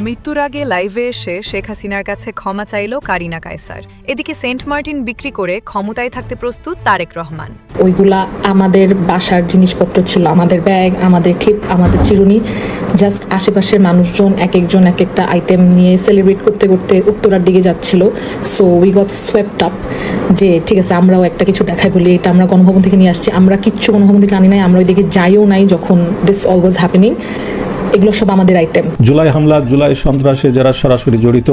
মৃত্যুর আগে লাইভে এসে শেখ হাসিনার কাছে ক্ষমা চাইল কারিনা কায়সার। এদিকে সেন্ট মার্টিন বিক্রি করে ক্ষমতায় থাকতে প্রস্তুত তারেক রহমান। ওইগুলা আমাদের বাসার জিনিসপত্র ছিল, আমাদের ব্যাগ, আমাদের ক্লিপ, আমাদের চিরুনি। জাস্ট আশেপাশের মানুষজন এক একজন এক একটা আইটেম নিয়ে সেলিব্রেট করতে করতে উত্তরার দিকে যাচ্ছিল। সো উই গট সোয়েপড আপ যে ঠিক আছে আমরাও একটা কিছু দেখাই বলি, এটা আমরা গণভবন থেকে নিয়ে আসছি। আমরা কিচ্ছু গণভবন থেকে আনি নাই, আমরা ওইদিকে যাইও নাই যখন দিস অল ওয়াজ হ্যাপেনিং। এগুলো সব আমাদের আইটেম। জুলাই হামলা, জুলাই সন্ত্রাসে যারা সরাসরি জড়িত,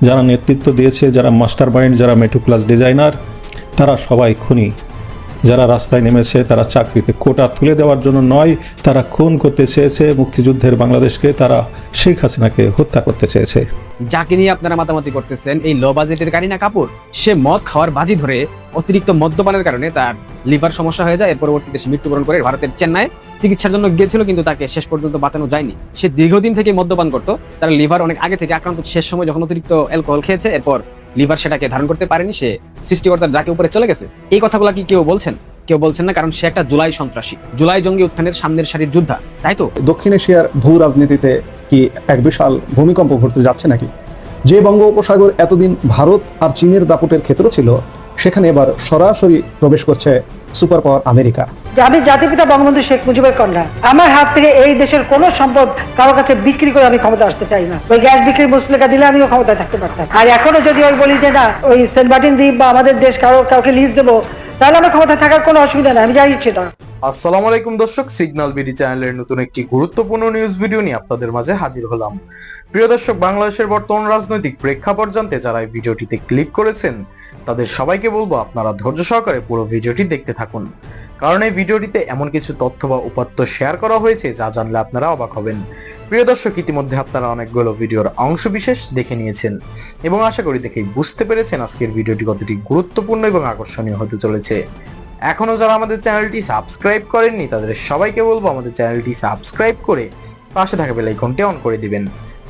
যারা নেতৃত্ব দিয়েছে, যারা মাস্টার মাইন্ড, যারা মেট্রোক্লাস ডিজাইনার, তারা সবাই খুনি। যারা রাস্তায় নেমেছে তারা চাকরিতে কোটা তুলে দেওয়ার জন্য নয়, তারা খুন করতে চেয়েছে মুক্তিযুদ্ধের বাংলাদেশকে, তারা শেখ হাসিনাকে হত্যা করতে চেয়েছে। যাকে নিয়ে আপনারা মাতামাতি করতেছেন, এই লো বাজেটের কারিনা কাপুর, সে মদ খাওয়ার বাজি ধরে অতিরিক্ত মদ্যপানের কারণে তার লিভার সমস্যা হয়ে যায়। এর পরবর্তীতে সে মৃত্যুবরণ করে ভারতের চেন্নাই চিকিৎসার জন্য গিয়েছিল, কিন্তু তাকে শেষ পর্যন্ত বাঁচানো যায়নি। সে দীর্ঘদিন থেকে মদ্যপান করতো, তার লিভার অনেক আগে থেকে আক্রান্ত। শেষ সময় যখন অতিরিক্ত অ্যালকোহল খেয়েছে, এরপর লিভার সেটাকে ধারণ করতে পারেনি, সে সৃষ্টিকর্তার ডাকে উপরে চলে গেছে। এই কথাগুলো কি কেউ বলছেন? কেউ বলছেন না, কারণ সে একটা জুলাই সন্ত্রাসী, জুলাই জঙ্গি উত্থানের সামনের সারির যোদ্ধা, তাই তো? দক্ষিণ এশিয়ার ভূ রাজনীতিতে কি এক বিশাল ভূমিকম্প ঘটতে যাচ্ছে নাকি? যে বঙ্গোপসাগর এতদিন ভারত আর চীনের দাপটের ক্ষেত্র ছিল, সেখানে এবার সরাসরি প্রবেশ করছে সুপার পাওয়ার আমেরিকা। আমি জাতিপিতা বঙ্গবন্ধু শেখ মুজিবের কন্যা, আমার হাত থেকে এই দেশের কোনো সম্পদ কারো কাছে বিক্রি করে আমি ক্ষমতা আসতে চাই না। ওই গ্যাস বিক্রির মুসলেখা দিলে আমিও ক্ষমতায় থাকতে পারতাম। আর এখনো যদি ওই বলি যে না, ওই সেন্ট মার্টিন দ্বীপ বা আমাদের দেশ কাউকে লিজ দেবো, তাহলে আমার ক্ষমতা থাকার কোনো অসুবিধা নেই, আমি যাই ইচ্ছে না। আসসালামু আলাইকুম দর্শক, সিগন্যাল বিডি চ্যানেলের নতুন একটি গুরুত্বপূর্ণ নিউজ ভিডিও নিয়ে আপনাদের মাঝে হাজির হলাম। প্রিয় দর্শক, বাংলাদেশের বর্তমান রাজনৈতিক প্রেক্ষাপট জানতে যারা এই ভিডিওটিতে ক্লিক করেছেন, তাদের সবাইকে বলবো আপনারা ধৈর্য সহকারে পুরো ভিডিওটি দেখতে থাকুন, কারণ এই ভিডিওটিতে এমন কিছু তথ্য বা উপাত্ত শেয়ার করা হয়েছে যা জানলে আপনারা অবাক হবেন। প্রিয় দর্শক, ইতিমধ্যে আপনারা অনেকগুলো ভিডিওর অংশ বিশেষ দেখে নিয়েছেন এবং আশা করি দেখেই বুঝতে পেরেছেন আজকের ভিডিওটি কতটি গুরুত্বপূর্ণ এবং আকর্ষণীয় হতে চলেছে। এখনো যারা আমাদের চ্যানেলটি সাবস্ক্রাইব করেননি, তাদের সবাইকে বলবো আমাদের চ্যানেলটি সাবস্ক্রাইব করে পাশে থাকা বেল আইকনটি অন করে দিবেন।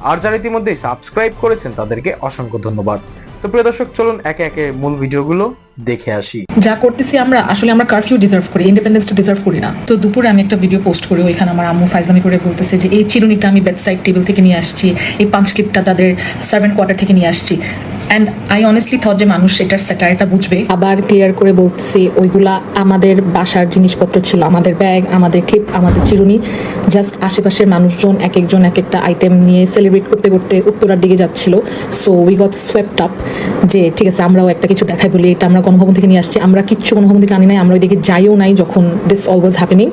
আর যারা ইতিমধ্যে সাবস্ক্রাইব করেছেন তাদেরকে অসংখ্য ধন্যবাদ। তো প্রিয় দর্শক, চলুন একে একে মূল ভিডিওগুলো দেখে আসি। যা করতেছি আমরা, আসলে আমরা কারফিউ ডিজার্ভ করি, ইন্ডিপেন্ডেন্সটা ডিজার্ভ করি না। তো দুপুরে আমি একটা ভিডিও পোস্ট করি, ওইখানে আমার আম্মু ফাইজলামি করে বলতেছে যে এই চিরুনিটা আমি বেডসাইড টেবিল থেকে নিয়ে আসছি, এই পাঞ্চ ক্লিপটা তাদের সার্ভেন্ট কোয়ার্টার থেকে নিয়ে আসছি। অ্যান্ড আই অনেস্টলি থট যে মানুষ এটার স্যাটারটা বুঝবে। আবার ক্লিয়ার করে বলতেছি, ওইগুলা আমাদের বাসার জিনিসপত্র ছিল, আমাদের ব্যাগ, আমাদের ক্লিপ, আমাদের চিরুনি। জাস্ট আশেপাশের মানুষজন এক একজন এক একটা আইটেম নিয়ে সেলিব্রেট করতে করতে উত্তরার দিকে যাচ্ছিল। সো উই গট সোয়েপড আপ যে ঠিক আছে আমরাও একটা কিছু দেখাই বলি, এটা আমরা গণভবন থেকে নিয়ে আসছি। আমরা কিচ্ছু গণভবন থেকে আনি নাই, আমরা ওইদিকে যাইও নাই যখন দিস অল ওয়াজ হ্যাপেনিং।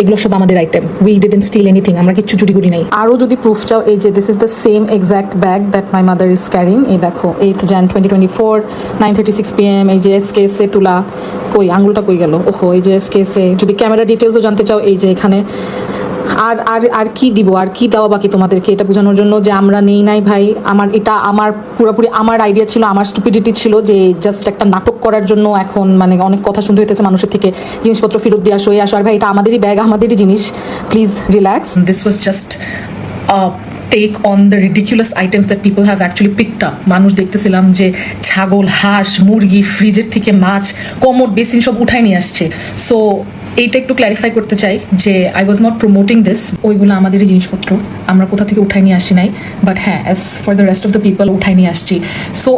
এগুলো সব আমাদের item, we didn't steal anything, আমরা কিচ্ছু চুরি করি নাই। আরও যদি প্রুফ চাও, এই যে this is the same exact bag that my mother is carrying. এই দেখো, 8 Jan 2024, 9:36 PM। এই যে এসকেএসে তোলা, কই আঙুলটা কই গেল? ওহো, এই যে এসকেএসে। যদি ক্যামেরা ডিটেলসও জানতে চাও, এই যে এখানে। আর আর আর কি দিব, আর কি দেওয়া বাকি তোমাদেরকে এটা বোঝানোর জন্য যে আমরা নেই নাই ভাই। এটা আমার পুরোপুরি আমার আইডিয়া ছিল, আমার স্টুপিডিটি ছিল যে জাস্ট একটা নাটক করার জন্য এখন মানে অনেক কথা শুনতে হইতেছে মানুষের থেকে, জিনিসপত্র ফেরত দিয়ে আসো, এই আসো। আর ভাই, এটা আমাদেরই ব্যাগ, আমাদেরই জিনিস, please relax. This was just take on the ridiculous items that people have actually picked up. মানুষ দেখতেছিলাম যে ছাগল, হাঁস, মুরগি, ফ্রিজের থেকে মাছ, কমোড, বেসিন সব উঠাই নিয়ে আসছে। সো এইটা একটু ক্ল্যারিফাই করতে চাই যে I was not promoting this. ওইগুলো আমাদেরই জিনিসপত্র, আমরা কোথা থেকে উঠাই নিয়ে আসি নাই। বাট হ্যাঁ, as for the rest of the people উঠাই নিয়ে আসছি। সো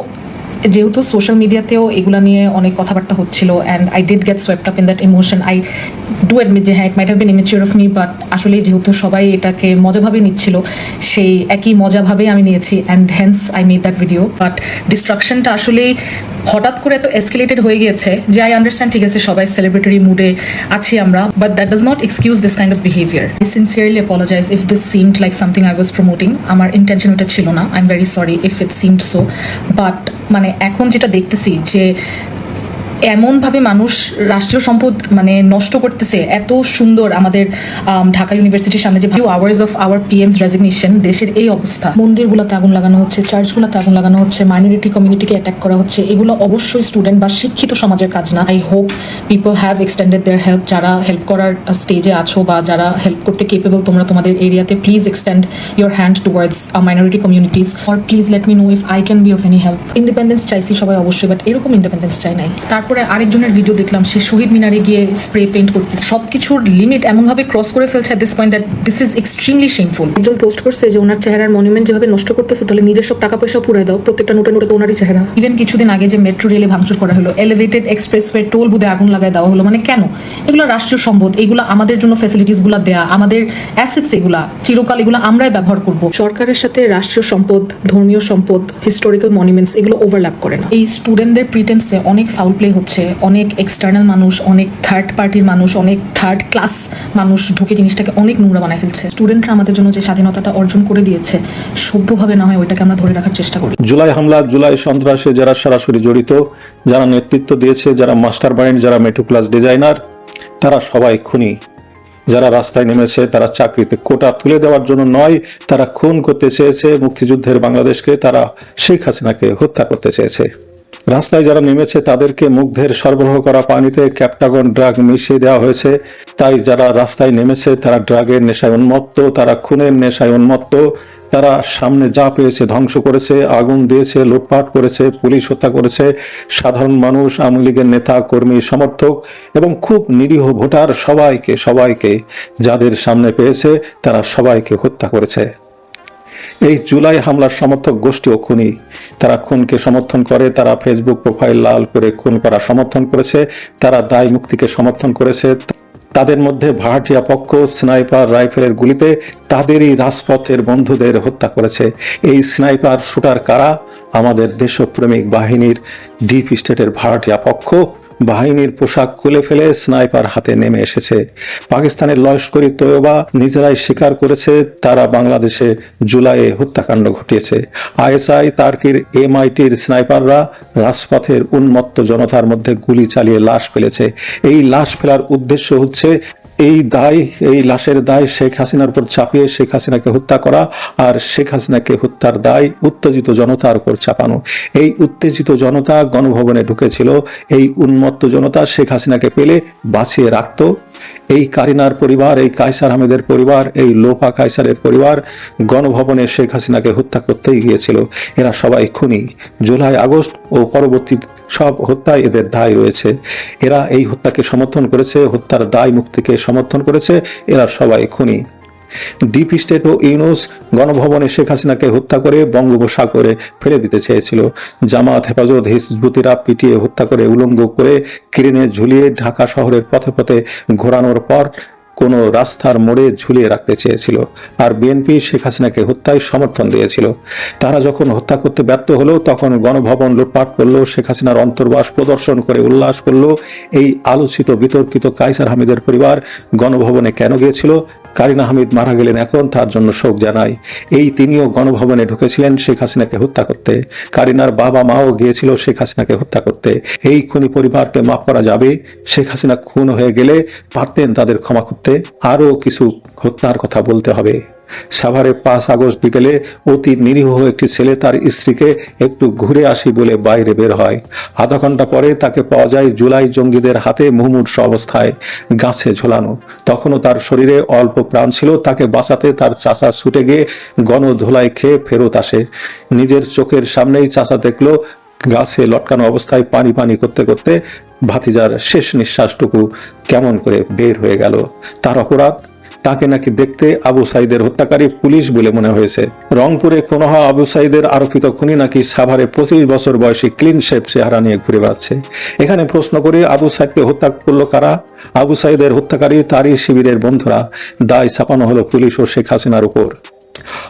যেহেতু সোশ্যাল মিডিয়াতেও এগুলো নিয়ে অনেক কথাবার্তা হচ্ছিল, and I did get swept up in that emotion. I do admit যে হ্যাঁ, it might have been immature of me, but আসলে যেহেতু সবাই এটাকে মজাভাবে নিচ্ছিল, সেই একই মজাভাবেই আমি নিয়েছি, and hence I made that video. But ডিস্ট্রাকশনটা আসলেই হঠাৎ করে এত এসকেলেটেড হয়ে গিয়েছে যে আই আন্ডারস্ট্যান্ড, ঠিক আছে সবাই সেলিব্রেটরি মুডে আছি আমরা, but that does not excuse this kind of behaviour. I sincerely apologise if this seemed like something I was promoting. আমার ইন্টেনশন ওটা ছিল না, I am very sorry if it seemed so. But মানে এখন যেটা দেখতেছি যে এমনভাবে মানুষ রাষ্ট্রীয় সম্পদ মানে নষ্ট করতেছে, এত সুন্দর আমাদের ঢাকা ইউনিভার্সিটির সামনে যে few hours of our পিএমস resignation, দেশের এই অবস্থা, মন্দিরগুলোতে আগুন লাগানো হচ্ছে, চার্চগুলোতে আগুন লাগানো হচ্ছে, মাইনরিটি কমিউনিটিকে অ্যাটাক করা হচ্ছে। এগুলো অবশ্যই স্টুডেন্ট বা শিক্ষিত সমাজের কাজ না। I hope people have extended their help. যারা হেল্প করার স্টেজে আছো বা যারা হেল্প করতে কেপেবল, তোমরা তোমাদের এরিয়াতে please extend your hand towards minority communities, or please let me know if I can be of any help. Independence চাইছি সবাই অবশ্যই, বাট এরকম ইন্ডিপেন্ডেন্স চাই নাই। তারপর তারপরে আরেকজনের ভিডিও দেখলাম, সে শহীদ মিনারে গিয়ে স্প্রে পেইন্ট করতে, সবকিছুর লিমিট এমনভাবে ক্রস করে ফেলছে at this point that this is extremely shameful. একজন পোস্ট করছে যে ওনার চেহারার মনুমেন্ট যেভাবে নষ্ট করতেছে, তাহলে নিজের সব টাকা পয়সা পুরাই দাও, প্রত্যেকটা নোটে নোটে তো ওনারই চেহারা। ইভেন কিছুদিন আগে যে মেট্রো রেলে ভাঙচুর করা হলো, এলিভেটেড এক্সপ্রেসওয়ে টোল বুথে আগুন লাগায় দেওয়া হলো, মানে কেন? এগুলো রাষ্ট্রীয় সম্পদ, এগুলো আমাদের জন্য ফ্যাসিলিটিসগুলো দেয়া, আমাদের অ্যাসেটস, এগুলা চিরকাল এগুলো আমরাই ব্যবহার করব। সরকারের সাথে রাষ্ট্রীয় সম্পদ, ধর্মীয় সম্পদ, হিস্টোরিক্যাল মনুমেন্টস এগুলো ওভারল্যাপ করে না। এই স্টুডেন্টদের প্রিটেন্সে অনেক ফাউল প্লে হচ্ছে, অনেক এক্সটার্নাল মানুষ, অনেক থার্ড পার্টির মানুষ, অনেক থার্ড ক্লাস মানুষ ঢুকে জিনিসটাকে অনেক নোংরা বানায় ফেলছে। স্টুডেন্টরা আমাদের জন্য যে স্বাধীনতাটা অর্জন করে দিয়েছে, সভ্যভাবে না হয় ওইটাকে আমরা ধরে রাখার চেষ্টা করি। জুলাই হামলা, জুলাই সন্ত্রাসে যারা সরাসরি জড়িত, যারা নেতৃত্ব দিয়েছে, যারা মাস্টার মাইন্ড, যারা মেট্রোক্লাস ডিজাইনার, তারা সবাই খুনি। যারা রাস্তায় নেমেছে তারা চাকরিতে কোটা তুলে দেওয়ার জন্য নয়, তারা খুন করতে চেয়েছে মুক্তিযুদ্ধের বাংলাদেশকে, তারা শেখ হাসিনাকে হত্যা করতে চেয়েছে। রাস্তায় যারা নেমেছে তাদেরকে মুগ্ধের সরবরাহ করা পানিতে ক্যাপটাগন ড্রাগ মিশিয়ে দেওয়া হয়েছে। তাই যারা রাস্তায় নেমেছে তারা ড্রাগের নেশায় উন্মত্ত, তারা খুনের নেশায় উন্মত্ত, তারা সামনে যা পেয়েছে ধ্বংস করেছে, আগুন দিয়েছে, লুটপাট করেছে, পুলিশ হত্যা করেছে, সাধারণ মানুষ, আওয়ামী লীগের নেতা কর্মী সমর্থক এবং খুব নিরীহ ভোটার সবাইকে যাদের সামনে পেয়েছে তারা সবাইকে হত্যা করেছে। এই জুলাই হামলার সমর্থক গোষ্ঠীও খুনি। তারা খুনকে সমর্থন করে, তারা ফেসবুক প্রোফাইল লাল করে খুন করা সমর্থন করেছে, তারা দায় মুক্তিকে সমর্থন করেছে। তাদের মধ্যে ভাড়াটিয়া পক্ষ স্নাইপার রাইফেলের গুলিতে তাদেরই রাজপথের বন্ধুদের হত্যা করেছে। এই স্নাইপার শুটার কারা? আমাদের দেশপ্রেমিক বাহিনীর ডিপ স্টেটের ভাড়াটিয়া পক্ষ বাহিনীর পোশাক খুলে ফেলে স্নাইপার হাতে নেমে এসেছে। পাকিস্তানের লস্করি তৈয়বা নিজেরাই স্বীকার করেছে তারা বাংলাদেশে জুলাইয়ে হত্যাকাণ্ড ঘটিয়েছে। আইএসআই, তার্কির, এমআইটির স্নাইপাররা রাজপথের উন্মত্ত জনতার মধ্যে গুলি চালিয়ে লাশ ফেলেছে। এই লাশ ফেলার উদ্দেশ্য হচ্ছে এই লাশের দায় শেখ হাসিনার উপর চাপিয়ে শেখ হাসিনাকে হত্যা করা, আর শেখ হাসিনাকে হত্যার দায় উত্তেজিত জনতার উপর চাপানো। এই উত্তেজিত জনতা গণভবনে ঢুকেছিল, এই উন্মত্ত জনতা শেখ হাসিনাকে পেলে বাঁচিয়ে রাখত। এই কারিনার পরিবার, এই কায়সার আহমেদের পরিবার, এই লোপা কায়সারের পরিবার গণভবনে শেখ হাসিনাকে হত্যা করতেই গিয়েছিল। এরা সবাই খুনি। জুলাই, আগস্ট ও পরবর্তী সব হত্যায় এদের দায় রয়েছে। এরা এই হত্যাকে সমর্থন করেছে, হত্যার দায় মুক্তিকে সমর্থন করেছে। এরা সবাই খুনি। ডিপ স্টেট ও ইউনুস গণভবনে শেখ হাসিনাকে হত্যা করে বঙ্গোপসাগরে ফেলে দিতে চেয়েছিল। জামাত, হেফাজত, হিজবুতিরা পিটিয়ে হত্যা করে উলঙ্গ করে ক্রেনে ঝুলিয়ে ঢাকা শহরের পথে পথে ঘোরানোর পর কোনো রাস্তার মোড়ে ঝুলিয়ে রাখতে চেয়েছিল। আর বিএনপি শেখ হাসিনাকে হত্যায় সমর্থন দিয়েছিল। তারা যখন হত্যা করতে ব্যর্থ হলো তখন গণভবন লুটপাট করলো, শেখ হাসিনার অন্তর্বাস প্রদর্শন করে উল্লাস করলো। এই আলোচিত বিতর্কিত কায়সার হামিদের পরিবার গণভবনে কেন গিয়েছিল? কারিনা হামিদ মারা গেলেন এখন, তার জন্য শোক জানাই। তিনিও গণভবনে ঢুকেছিলেন শেখ হাসিনাকে হত্যা করতে। কারিনার বাবা মাও গিয়েছিল শেখ হাসিনাকে হত্যা করতে। এই খুনি পরিবারকে মাফ করা যাবে? শেখ হাসিনা খুন হয়ে গেলে পারতেন তাদের ক্ষমা করতে। আরও কিছু হত্যার কথা বলতে হবে। সাভারে 5 আগস্ট বিকেলে অতি নিরীহ একটি ছেলে তার স্ত্রীকে একটু ঘুরে আসি বলে বাইরে বের হয়। আধা ঘন্টা পরে তাকে পাওয়া যায় জুলাই জঙ্গিদের হাতে মুমূর্ষ অবস্থায় গাছে ঝোলানো। তখনও তার শরীরে অল্প প্রাণ ছিল। তাকে বাঁচাতে তার চাচা ছুটে গিয়ে গণধোলাই খেয়ে ফেরত আসে। নিজের চোখের সামনেই চাচা দেখলো গাছে লটকানো অবস্থায় পানি পানি করতে করতে ভাতিজার শেষ নিঃশ্বাসটুকু কেমন করে বের হয়ে গেল। তার অপরাধ? তাকে নাকি দেখতে আবু সাইদের হত্যাকারী পুলিশ বলে মনে হয়েছে। রংপুরে খুনহা আবু সাইদের আরোপিত খুনি নাকি সাভারে 25 বছর বয়সী ক্লিন শেপ চেহারা নিয়ে ঘুরে বেড়াচ্ছে। এখানে প্রশ্ন করে আবু সাইদকে হত্যা করলো কারা? আবু সাইদের হত্যাকারী তারই শিবিরের বন্ধুরা। দায় চাপানো হলো পুলিশ ও শেখ হাসিনার উপর।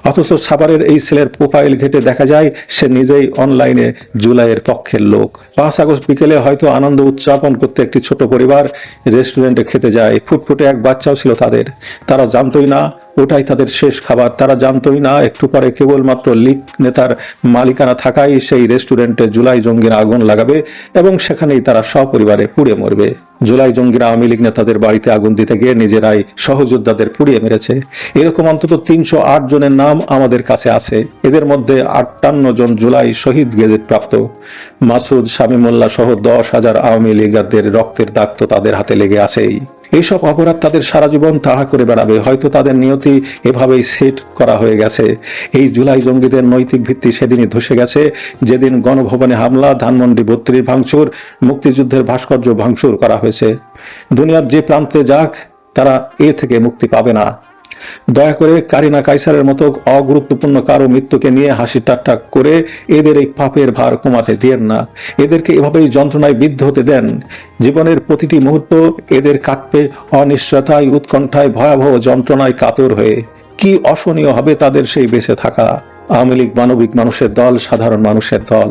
অথচ সাভারের এই ছেলের প্রোফাইল ঘেটে দেখা যায় সে নিজেই অনলাইনে জুলাইয়ের পক্ষের লোক। 5 আগস্ট বিকেলে হয়তো আনন্দ উদযাপন করতে একটি ছোট পরিবার রেস্টুরেন্টে খেতে যায়। ফুটফুটে এক বাচ্চাও ছিল তাদের। তারা জানতোই না ওটাই তাদের শেষ খাবার। তারা জানতোই না একটু পরে কেবলমাত্র লীগ নেতার মালিকানা থাকায় সেই রেস্টুরেন্টে জুলাই জঙ্গিরা আগুন লাগাবে এবং সেখানেই তারা সপরিবারে পুড়ে মরবে। জুলাই জঙ্গিরা আওয়ামী লীগ নেতাদের বাড়িতে আগুন দিতে গিয়ে নিজেরাই সহযোদ্ধাদের পুড়িয়ে মেরেছে। এরকম অন্তত 308 জনের নাম আমাদের কাছে আছে। এদের মধ্যে 58 জন জুলাই শহীদ গেজেট প্রাপ্ত। মাসুদ, তামিমুল্লাহ সহ 10,000 আওয়ামী লীগারদের রক্তের দাগ তো তাদের হাতে লেগে আছেই। এইসব অপরাধ তাদের সারা জীবন তাড়া করে বেড়াবে। হয়তো তাদের নিয়তি এভাবেই সেট করা হয়ে গেছে। এই জুলাই জঙ্গিদের নৈতিক ভিত্তি সেদিনই ধসে গেছে, যেদিন গণভবনে হামলা, ধানমন্ডি 32 ভাঙচুর, মুক্তিযুদ্ধের ভাস্কর্য ভাঙচুর করা হয়েছে। দুনিয়ার যে প্রান্তে যাক, তারা এ থেকে মুক্তি পাবে না। দয়া করে কারিনা কাইসারের মতো অগুরুত্বপূর্ণ কারো মৃত্যুকে নিয়ে হাসি ঠাট্টা করে এদের এই পাপের ভার কমাতে দেন না। এদেরকে এভাবেই যন্ত্রণায় বিদ্ধ হতে দেন। জীবনের প্রতিটি মুহূর্ত এদের কাটবে অনিশ্চয়তায়, উৎকণ্ঠায়, ভয়াবহ যন্ত্রণায় কাতর হয়ে। কি অসহনীয় হবে তাদের সেই বেঁচে থাকা। আওয়ামী লীগ মানবিক মানুষের দল, সাধারণ মানুষের দল।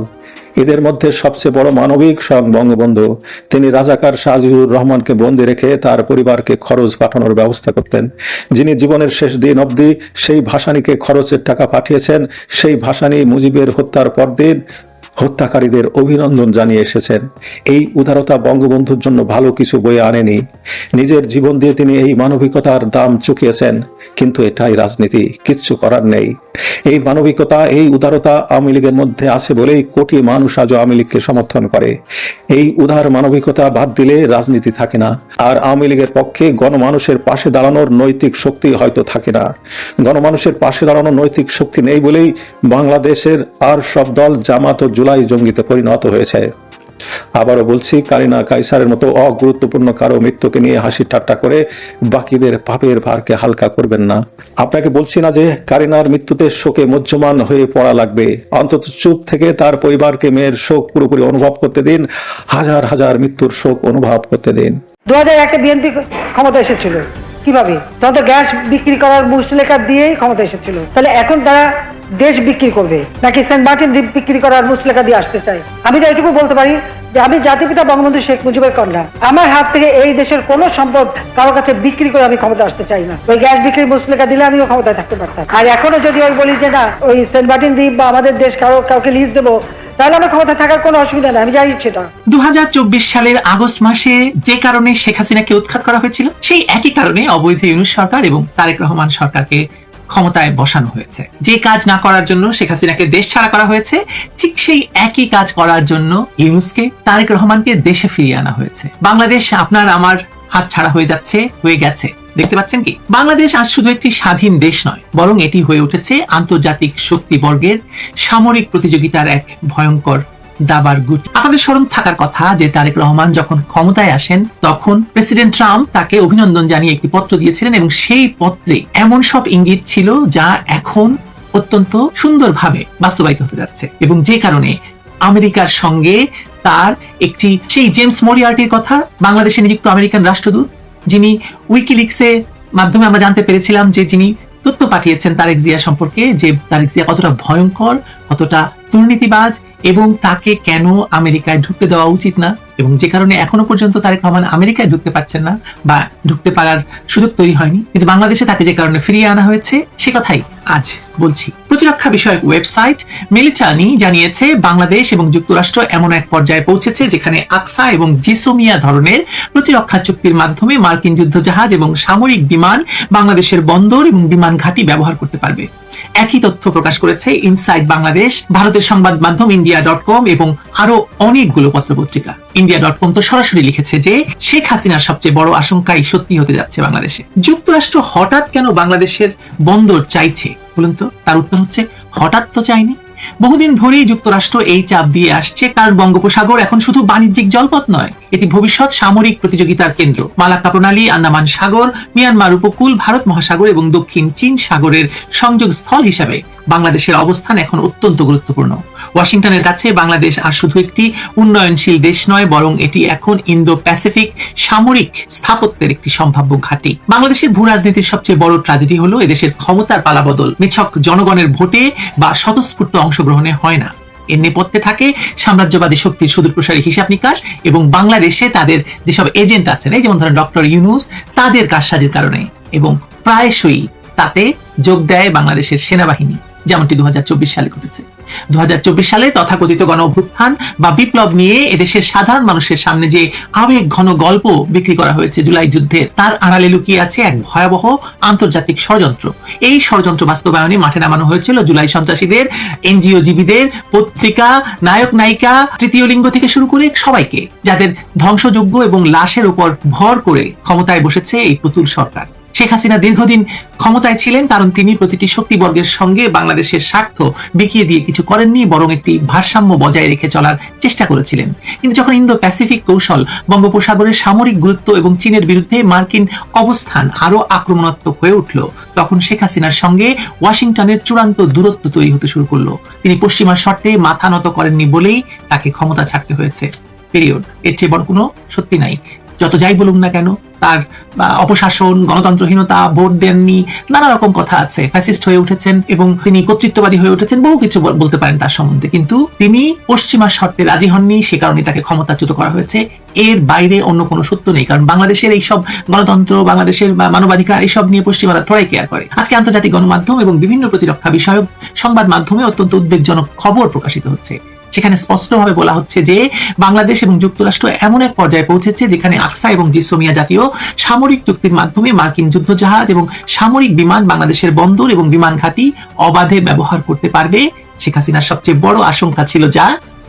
এদের মধ্যে সবচেয়ে বড় মানবিক স্বয়ং বঙ্গবন্ধু। তিনি রাজাকার শাহজিবুর রহমানকে বন্দী রেখে তার পরিবারকে খরচ পাঠানোর ব্যবস্থা করতেন। যিনি জীবনের শেষ দিন অবধি সেই ভাসানীকে খরচের টাকা পাঠিয়েছেন, সেই ভাসানী মুজিবের হত্যার পরদিন হত্যাকারীদের অভিনন্দন জানিয়ে এসেছেন। এই উদারতা বঙ্গবন্ধুর জন্য ভালো কিছু বয়ে আনেনি। নিজের জীবন দিয়ে তিনি এই মানবিকতার দাম চুকিয়েছেন। কিন্তু এটাই রাজনীতি, কিচ্ছু করার নেই। এই মানবিকতা, এই উদারতা আওয়ামী লীগের মধ্যে আছে বলেই কোটি মানুষ আজও আওয়ামী লীগকে সমর্থন করে। এই উদার মানবিকতা বাদ দিলে রাজনীতি থাকে না। আর আওয়ামী লীগের পক্ষে গণমানুষের পাশে দাঁড়ানোর নৈতিক শক্তি হয়তো থাকে না। গণমানুষের পাশে দাঁড়ানোর নৈতিক শক্তি নেই বলেই বাংলাদেশের আর সব দল জামাত ও জুলাই জঙ্গিতে পরিণত হয়েছে। আবারও বলছি, কারিনা কাইসারের মতো অগুরুত্বপূর্ণ কারো মৃত্যুকে নিয়ে হাসি ঠাট্টা করে বাকিদের পাপের ভারকে হালকা করবেন না। আপনাকে বলছি না যে কারিনার মৃত্যুতে শোকে মুহ্যমান হয়ে পড়া লাগবে। অন্তত চুপ থেকে তার পরিবারকে মেয়ের শোক পুরোপুরি অনুভব করতে দিন, হাজার হাজার মৃত্যুর শোক অনুভব করতে দিন। 2001-এ বিএনপি ক্ষমতা এসেছিল কিভাবে? তখন তো গ্যাস বিক্রি করার মুচলেকা দিয়েই ক্ষমতা এসেছিল। তাহলে এখন তারা দেশ বিক্রি করবে নাকি সেন্ট মার্টিন দ্বীপ বিক্রি করার মুচলেকা দিয়ে আসতে চায়? আমি তো এটুকু বলতে পারি যে আমি জাতিপিতা বঙ্গবন্ধু শেখ মুজিবের কন্যা। আমার হাত থেকে এই দেশের কোনো সম্পদ কারো কাছে বিক্রি করে আমি ক্ষমতা আসতে চাই না। ওই গ্যাস বিক্রির মুচলেকা দিলে আমিও ক্ষমতায় থাকতে পারতাম। আর এখনো যদি ওই বলি যে না, ওই সেন্ট মার্টিন দ্বীপ বা আমাদের দেশ কাউকে লিজ দেবো, তাহলে আমার ক্ষমতা থাকার কোনো অসুবিধা নেই, আমি জানি সেটা। 2024 সালের আগস্ট মাসে যে কারণে শেখ হাসিনাকে উৎখাত করা হয়েছিল, সেই একই কারণে অবৈধ ইউনূস সরকার এবং তারেক রহমান সরকারকে ক্ষমতায় বসানো হয়েছে। যে কাজ না করার জন্য শেখ হাসিনাকে দেশ ছাড়া করা হয়েছে, ঠিক সেই একই কাজ করার জন্য ইউনূসকে, তারেক রহমানকে দেশে ফিরিয়ে আনা হয়েছে। বাংলাদেশ আপনার আমার হাত ছাড়া হয়ে গেছে। দেখতে পাচ্ছেন কি? বাংলাদেশ আজ শুধু একটি স্বাধীন দেশ নয়, বরং এটি হয়ে উঠেছে আন্তর্জাতিক শক্তিবর্গের সামরিক প্রতিযোগিতার এক ভয়ঙ্কর দাবার গুটি। আপনাদের স্মরণ থাকার কথা যে তারেক রহমান যখন ক্ষমতায় আসেন, তখন প্রেসিডেন্ট ট্রাম্প তাকে অভিনন্দন জানিয়ে একটি পত্র দিয়েছিলেন এবং সেই পত্রে এমন সব ইঙ্গিত ছিল যা এখন অত্যন্ত সুন্দরভাবে বাস্তবায়িত হতে যাচ্ছে, এবং যে কারণে আমেরিকার সঙ্গে তার একটি, সেই জেমস মরিয়ার্টির কথা, বাংলাদেশে নিযুক্ত আমেরিকান রাষ্ট্রদূত, যিনি উইকিলিক্সের মাধ্যমে আমরা জানতে পেরেছিলাম যে যিনি তথ্য পাঠিয়েছেন তারেক জিয়া সম্পর্কে, যে তারেক জিয়া কতটা ভয়ঙ্কর, কতটা দুর্নীতিবাজ, এবং তাকে কেন আমেরিকায় ঢুকতে দেওয়া উচিত না, এবং যে কারণে এখনো পর্যন্ত তারেক রহমান আমেরিকায় ঢুকতে পারছেন না বা ঢুকতে পারার সুযোগ তৈরি হয়নি, কিন্তু বাংলাদেশে তাকে যে কারণে ফিরিয়ে আনা হয়েছে সে কথাই আজ বলছি। প্রতিরক্ষা বিষয়ক ওয়েবসাইট মিলিটানি জানিয়েছে বাংলাদেশ এবং যুক্তরাষ্ট্র এমন এক পর্যায়ে পৌঁছেছে যেখানে আকসা এবং জেসোমিয়া ধরনের প্রতিরক্ষা চুক্তির মাধ্যমে মার্কিন যুদ্ধজাহাজ এবং সামরিক বিমান বাংলাদেশের বন্দর এবং বিমান ঘাঁটি ব্যবহার করতে পারবে। একই তথ্য প্রকাশ করেছে ইনসাইড বাংলাদেশ, ভারতের সংবাদ মাধ্যম India.com এবং আরো অনেকগুলো পত্রপত্রিকা। India.com তো সরাসরি লিখেছে যে শেখ হাসিনার সবচেয়ে বড় আশঙ্কাই সত্যি হতে যাচ্ছে বাংলাদেশে। যুক্তরাষ্ট্র হঠাৎ কেন বাংলাদেশের বন্দর চাইছে বলুন তো? তার উত্তর হচ্ছে হঠাৎ তো চাইনি। বহুদিন ধরেই যুক্তরাষ্ট্র এই চাপ দিয়ে আসছে, কারণ বঙ্গোপসাগর এখন শুধু বাণিজ্যিক জলপথ নয়, এটি ভবিষ্যৎ সামরিক প্রতিযোগিতার কেন্দ্র। মালাক্কা প্রণালী, আন্দামান সাগর, মিয়ানমার উপকূল, ভারত মহাসাগর এবং দক্ষিণ চীন সাগরের সংযোগ স্থল হিসাবে বাংলাদেশের অবস্থান এখন অত্যন্ত গুরুত্বপূর্ণ। ওয়াশিংটনের কাছে বাংলাদেশ আর শুধু একটি উন্নয়নশীল দেশ নয়, বরং এটি এখন ইন্দো প্যাসিফিক সামরিক স্থাপত্যের একটি সম্ভাব্য ঘাঁটি। বাংলাদেশের ভূ রাজনীতির সবচেয়ে বড় ট্র্যাজেডি হলো এদেশের ক্ষমতার পালাবদল নিছক জনগণের ভোটে বা স্বতঃস্ফূর্ত অংশগ্রহণে হয় না। এর নেপথ্যে থাকে সাম্রাজ্যবাদী শক্তির সুদূরপ্রসারী হিসাব নিকাশ এবং বাংলাদেশে তাদের যেসব এজেন্ট আছেন, এই যেমন ধরেন ডক্টর ইউনূস, তাদের কারসাজির কারণে, এবং প্রায়শই তাতে যোগ দেয় বাংলাদেশের সেনাবাহিনী, যেমনটি 2024 সালে ঘটেছে। 2024 সালে তথাকথিত গণ অভ্যুত্থান বা বিপ্লব নিয়ে এদেশের সাধারণ মানুষের সামনে যে আবেগ ঘন গল্প বিক্রি করা হয়েছে জুলাই যুদ্ধের, তার আড়ালে লুকিয়ে আছে এক ভয়াবহ আন্তর্জাতিক ষড়যন্ত্র। এই ষড়যন্ত্র বাস্তবায়নে মাঠে নামানো হয়েছিল জুলাই সন্ত্রাসীদের, এনজিও জীবীদের, পত্রিকা, নায়ক নায়িকা, তৃতীয় লিঙ্গ থেকে শুরু করে সবাইকে, যাদের ধ্বংসযোগ্য এবং লাশের উপর ভর করে ক্ষমতায় বসেছে এই পুতুল সরকার। শেখ হাসিনা দীর্ঘদিন ক্ষমতায় ছিলেন কারণ তিনি প্রতিটি শক্তিবর্গের সঙ্গে বাংলাদেশের স্বার্থ বিকিয়ে দিয়ে কিছু করেননি, বরং একটি ভারসাম্য বজায় রেখে চলার চেষ্টা করেছিলেন। কিন্তু যখন ইন্দো প্যাসিফিক কৌশল, বঙ্গোপসাগরের সামরিক গুরুত্ব এবং চীনের বিরুদ্ধে মার্কিন অবস্থান আরো আক্রমণাত্মক হয়ে উঠল, তখন শেখ হাসিনার সঙ্গে ওয়াশিংটনের চূড়ান্ত দূরত্ব তৈরি হতে শুরু করলো। তিনি পশ্চিমা শর্তে মাথা নত করেননি বলেই তাকে ক্ষমতা ছাড়তে হয়েছে। পিরিয়ড। এর চেয়ে বড় কোনো সত্যি নাই। যত যাই বলুন না কেন, তার অপশাসন, গণতন্ত্রহীনতা, ভোট দেননি, নানা রকম কথা আছে, ফ্যাসিস্ট হয়ে উঠেছেন এবং তিনি কর্তৃত্ববাদী হয়ে উঠেছেন, বহু কিছু বলতে পারেন তার সম্বন্ধে। কিন্তু তিনি পশ্চিমা শর্তে রাজি হননি, সে কারণে তাকে ক্ষমতাচ্যুত করা হয়েছে। এর বাইরে অন্য কোনো সত্য নেই, কারণ বাংলাদেশের এইসব গণতন্ত্র, বাংলাদেশের মানবাধিকার, এইসব নিয়ে পশ্চিমারা থোড়াই কেয়ার করে। আজকে আন্তর্জাতিক গণমাধ্যম এবং বিভিন্ন প্রতিরক্ষা বিষয়ক সংবাদ মাধ্যমে অত্যন্ত উদ্বেগজনক খবর প্রকাশিত হচ্ছে। সেখানে স্পষ্টভাবে বলা হচ্ছে যে বাংলাদেশ এবং যুক্তরাষ্ট্র এমন এক পর্যায়ে পৌঁছেছে যেখানে আকসা এবং জিসোমিয়া জাতীয় সামরিক চুক্তির মাধ্যমে মার্কিন যুদ্ধজাহাজ এবং সামরিক বিমান বাংলাদেশের বন্দর এবং বিমান ঘাঁটি অবাধে ব্যবহার করতে পারবে। শেখ হাসিনার সবচেয়ে বড় আশঙ্কা ছিল যা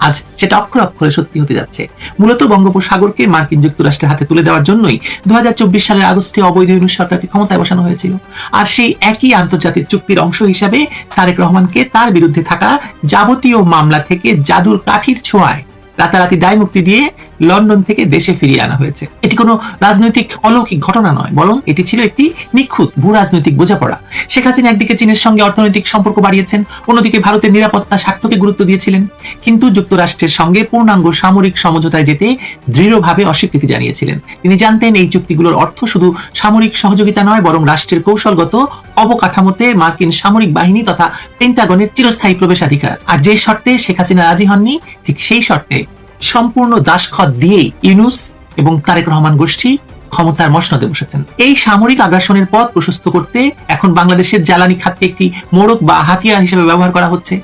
আজ সেটা অক্ষরে অক্ষরে সত্যি হতে যাচ্ছে। মূলত বঙ্গোপসাগরকে মার্কিন যুক্তরাষ্ট্রের হাতে তুলে দেওয়ার জন্যই 2024 সালের আগস্টে অবৈধ ইউনূস সরকারকে ক্ষমতায় বসানো হয়েছিল। আর সেই একই আন্তর্জাতিক চুক্তির অংশ হিসাবে তারেক রহমানকে তার বিরুদ্ধে থাকা যাবতীয় মামলা থেকে জাদুর কাঠির ছোঁয়ায় রাতারাতি দায় মুক্তি দিয়ে লন্ডন থেকে দেশে ফিরিয়ে আনা হয়েছে। এটি কোনো রাজনৈতিক অলৌকিক ঘটনা নয়, বরং এটি ছিল একটি নিখুঁত ভূ রাজনৈতিক বোঝাপড়া। শেখ হাসিনা একদিকে চীনের সঙ্গে অর্থনৈতিক সম্পর্ক বাড়িয়েছেন, অন্যদিকে ভারতের নিরাপত্তা স্বার্থকে গুরুত্ব দিয়েছিলেন, কিন্তু যুক্তরাষ্ট্রের সঙ্গে পূর্ণাঙ্গ সামরিক সমঝোতায় যেতে দৃঢ়ভাবে অস্বীকৃতি জানিয়েছিলেন। তিনি জানতেন এই চুক্তিগুলোর অর্থ শুধু সামরিক সহযোগিতা নয়, বরং রাষ্ট্রের কৌশলগত অবকাঠামোতে মার্কিন সামরিক বাহিনী তথা পেন্টাগনের চিরস্থায়ী প্রবেশাধিকার। আর যে শর্তে শেখ হাসিনা রাজি হননি, ঠিক সেই শর্তে সম্পূর্ণ দাসখত দিয়ে ইউনূস এবং তারেক রহমান গোষ্ঠী ক্ষমতার মসনদে বসেছেন। এই সামরিক আগ্রাসনের পথ প্রশস্ত করতে এখন বাংলাদেশের জ্বালানি খাতকে একটি মোড়ক বা হাতিয়ার হিসেবে ব্যবহার করা হচ্ছে।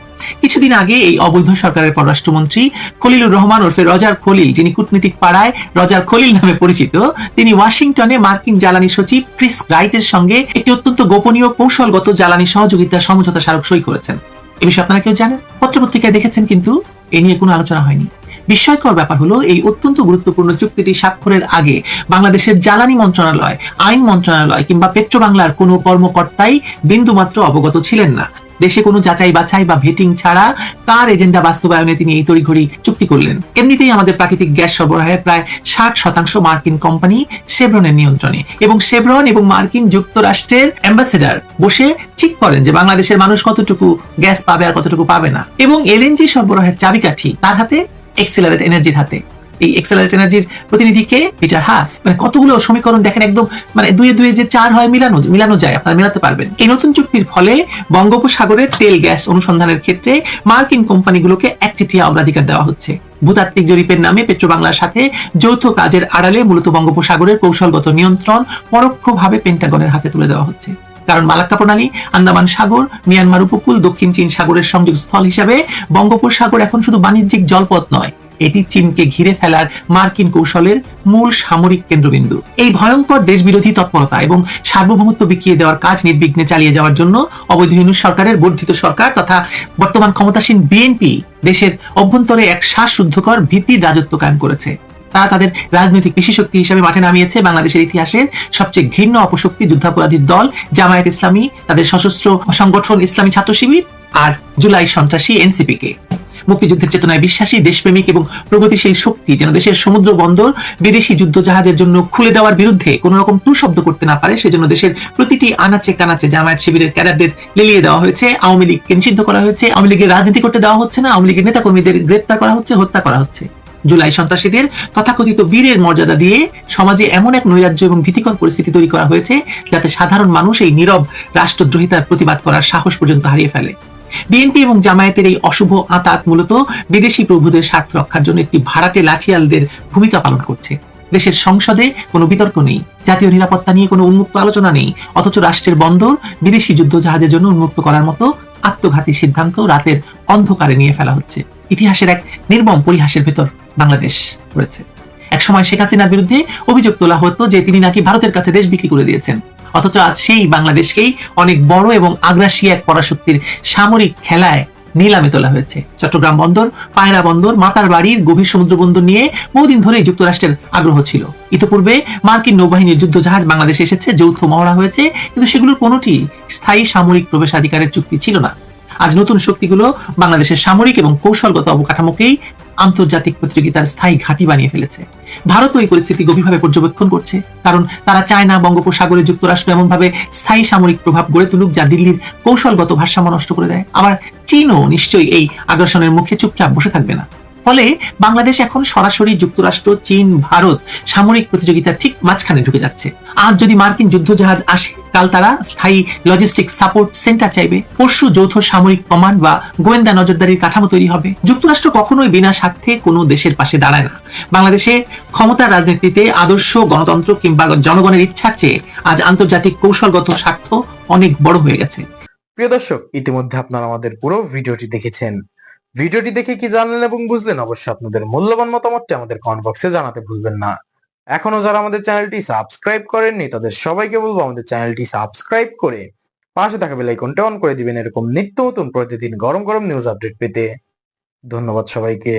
কিছুদিন আগে এই অবৈধ সরকারের পররাষ্ট্রমন্ত্রী খলিলুর রহমান ওরফে রজার খলিল, যিনি কূটনীতিক পাড়ায় রজার খলিল নামে পরিচিত, তিনি ওয়াশিংটনে মার্কিন জ্বালানি সচিব ক্রিস রাইটের সঙ্গে একটি অত্যন্ত গোপনীয় কৌশলগত জ্বালানি সহযোগিতা সমঝোতা স্মারক সই করেছেন। এ বিষয়ে আপনারা কেউ জানেন? পত্রপত্রিকায় দেখেছেন, কিন্তু এ নিয়ে কোনো আলোচনা হয়নি। বিস্ময়কর ব্যাপার হলো, এই অত্যন্ত গুরুত্বপূর্ণ চুক্তিটি স্বাক্ষরের আগে বাংলাদেশের জ্বালানি মন্ত্রণালয়, আইন মন্ত্রণালয় কিংবা পেট্রো বাংলার কোনো কর্মকর্তাই বিন্দুমাত্র অবগত ছিলেন না। দেশে কোনো যাচাই বাছাই বা ভেটিং ছাড়া তার এজেন্ডা বাস্তবায়নে তিনি এই তড়িঘড়ি চুক্তি করলেন। এমনিতেই আমাদের প্রাকৃতিক গ্যাস সরবরাহের প্রায় 60% মার্কিন কোম্পানি শেভরনের নিয়ন্ত্রণে, এবং শেভরন এবং মার্কিন যুক্তরাষ্ট্রের অ্যাম্বাসেডর বসে ঠিক করেন যে বাংলাদেশের মানুষ কতটুকু গ্যাস পাবে আর কতটুকু পাবে না। এবং এলএনজি সরবরাহের চাবিকাঠি তার হাতে, এক্সেলারেট এনার্জির হাতে। এই এক্সেলারেট এনার্জির প্রতিনিধিকে পিটার হাস। মানে কতগুলো সমীকরণ দেখেন, একদম মানে দুয়ে দুয়ে যে 4 হয় মিলানো যায়, আপনারা মেলাতে পারবেন। এই নতুন চুক্তির ফলে বঙ্গোপসাগরের তেল গ্যাস অনুসন্ধানের ক্ষেত্রে মার্কিন কোম্পানিগুলোকে একচেটিয়া অগ্রাধিকার দেওয়া হচ্ছে। ভূতাত্ত্বিক জরিপের নামে পেট্রো বাংলার সাথে যৌথ কাজের আড়ালে মূলত বঙ্গোপসাগরের কৌশলগত নিয়ন্ত্রণ পরোক্ষভাবে পেন্টাগনের হাতে তুলে দেওয়া হচ্ছে। কারণ মালাক্কা প্রণালী, আন্দামান সাগর, মিয়ানমার উপকূল, দক্ষিণ চীন সাগরের সংযোগস্থল হিসাবে বঙ্গোপসাগর এখন শুধু বাণিজ্যিক জলপথ নয়, এটি চীনকে ঘিরে ফেলার মার্কিন কৌশলের মূল সামরিক কেন্দ্রবিন্দু। এই ভয়ঙ্কর দেশবিরোধী তৎপরতা এবং সার্বভৌমত্ব বিকিয়ে দেওয়ার কাজ নির্বিঘ্নে চালিয়ে যাওয়ার জন্য অবৈধ ইউনূস সরকারের বর্ধিত সরকার তথা বর্তমান ক্ষমতাসীন বিএনপি দেশের অভ্যন্তরে এক শ্বাসরুদ্ধকর ভীতির রাজত্ব কায়েম করেছে। তারা তাদের রাজনৈতিক পেশিশক্তি হিসেবে মাঠে নামিয়েছে বাংলাদেশের ইতিহাসের সবচেয়ে ঘৃণ্য অপশক্তি যুদ্ধাপরাধীর দল জামায়াত ইসলামী, তাদের সশস্ত্র সংগঠন ইসলামী ছাত্র শিবির আর জুলাই সন্ত্রাসী এনসিপি কে। মুক্তিযুদ্ধের চেতনায় বিশ্বাসী দেশপ্রেমিক এবং প্রগতিশীল শক্তি যেন দেশের সমুদ্র বন্দর বিদেশি যুদ্ধ জাহাজের জন্য খুলে দেওয়ার বিরুদ্ধে কোন রকম টু শব্দ করতে না পারে, সেজন্য দেশের প্রতিটি আনাচে কানাচে জামায়াত শিবিরের ক্যাডারদের লেলিয়ে দেওয়া হয়েছে। আওয়ামী লীগকে নিষিদ্ধ করা হয়েছে, আওয়ামী লীগের রাজনীতি করতে দেওয়া হচ্ছে না, আওয়ামী লীগের নেতাকর্মীদের গ্রেপ্তার করা হচ্ছে, হত্যা করা হচ্ছে। জুলাই সন্ত্রাসীদের তথাকথিত বীরের মর্যাদা দিয়ে সমাজে এমন এক নৈরাজ্য এবং ভীতিকর পরিস্থিতি তৈরি করা হয়েছে যাতে সাধারণ মানুষ এই নীরব রাষ্ট্রদ্রোহিতার প্রতিবাদ করার সাহস পর্যন্ত হারিয়ে ফেলে। বিএনপি এবং জামায়াতের এই অশুভ আঁতাত মূলত বিদেশি প্রভুদের স্বার্থ রক্ষার জন্য একটি ভাড়াটে লাঠিয়ালদের ভূমিকা পালন করছে। দেশের সংসদে কোনো বিতর্ক নেই, জাতীয় নিরাপত্তা নিয়ে কোনো উন্মুক্ত আলোচনা নেই, অথচ রাষ্ট্রের বন্দর বিদেশি যুদ্ধ জাহাজের জন্য উন্মুক্ত করার মতো আত্মঘাতী সিদ্ধান্ত রাতের অন্ধকারে নিয়ে ফেলা হচ্ছে। ইতিহাসের এক নির্মম পরিহাসের ভেতর বাংলাদেশ পড়েছে। একসময় শেখ হাসিনার বিরুদ্ধে অভিযোগ তোলা হতো যে তিনি নাকি ভারতের কাছে দেশ বিক্রি করে দিয়েছেন, অথচ আজ সেই বাংলাদেশকেই অনেক বড় এবং আগ্রাসী এক পরাশক্তির সামরিক খেলায় নিলামে তোলা হয়েছে। চট্টগ্রাম বন্দর, পায়রা বন্দর, মাতার বাড়ির গভীর সমুদ্র বন্দর নিয়ে বহুদিন ধরেই যুক্তরাষ্ট্রের আগ্রহ ছিল। ইতিপূর্বে মার্কিন নৌবাহিনীর যুদ্ধজাহাজ বাংলাদেশে এসেছে, যৌথ মহড়া হয়েছে, কিন্তু সেগুলোর কোনোটি স্থায়ী সামরিক প্রবেশাধিকারের চুক্তি ছিল না। আজ নতুন শক্তিগুলো বাংলাদেশের সামরিক এবং কৌশলগত অবকাঠামোকেই আন্তর্জাতিক প্রতিযোগিতার স্থায়ী ঘাঁটি বানিয়ে ফেলেছে। ভারত এই পরিস্থিতি গভীরভাবে পর্যবেক্ষণ করছে, কারণ তারা চায় না বঙ্গোপসাগরে যুক্তরাষ্ট্র এমনভাবে স্থায়ী সামরিক প্রভাব গড়ে তুলুক যা দিল্লির কৌশলগত ভারসাম্য নষ্ট করে দেয়। আবার চীনও নিশ্চয়ই এই আগ্রাসনের মুখে চুপচাপ বসে থাকবে না। ফলে বাংলাদেশ এখন সরাসরি যুক্তরাষ্ট্র, চীন, ভারত সামরিক প্রতিযোগিতার ঠিক মাঝখানে ঢুকে যাচ্ছে। আজ যদি মার্কিন যুদ্ধজাহাজ আসে, কাল তারা স্থায়ী লজিস্টিক সাপোর্ট সেন্টার চাইবে, পরশু যৌথ সামরিক কমান্ড বা গোয়েন্দা নজরদারির কাঠামো তৈরি হবে। যুক্তরাষ্ট্র কখনোই বিনা স্বার্থে কোনো দেশের পাশে দাঁড়ায় না। বাংলাদেশে ক্ষমতার রাজনীতিতে আদর্শ গণতন্ত্র কিংবা জনগণের ইচ্ছার চেয়ে আজ আন্তর্জাতিক কৌশলগত স্বার্থ অনেক বড় হয়ে গেছে। প্রিয় দর্শক, ইতিমধ্যে আপনারা আমাদের পুরো ভিডিওটি দেখেছেন। ভিডিওটি দেখে কি জানলেন এবং বুঝলেন, অবশ্যই আপনাদের মূল্যবান মতামতটি আমাদের কমেন্ট বক্সে জানাতে ভুলবেন না। এখনো যারা আমাদের চ্যানেলটি সাবস্ক্রাইব করেননি তাদের সবাইকে বলবো আমাদের চ্যানেলটি সাবস্ক্রাইব করে পাশে থাকা বেল আইকনটা অন করে দিবেন এরকম নিত্য নতুন প্রতিদিন গরম গরম নিউজ আপডেট পেতে। ধন্যবাদ সবাইকে।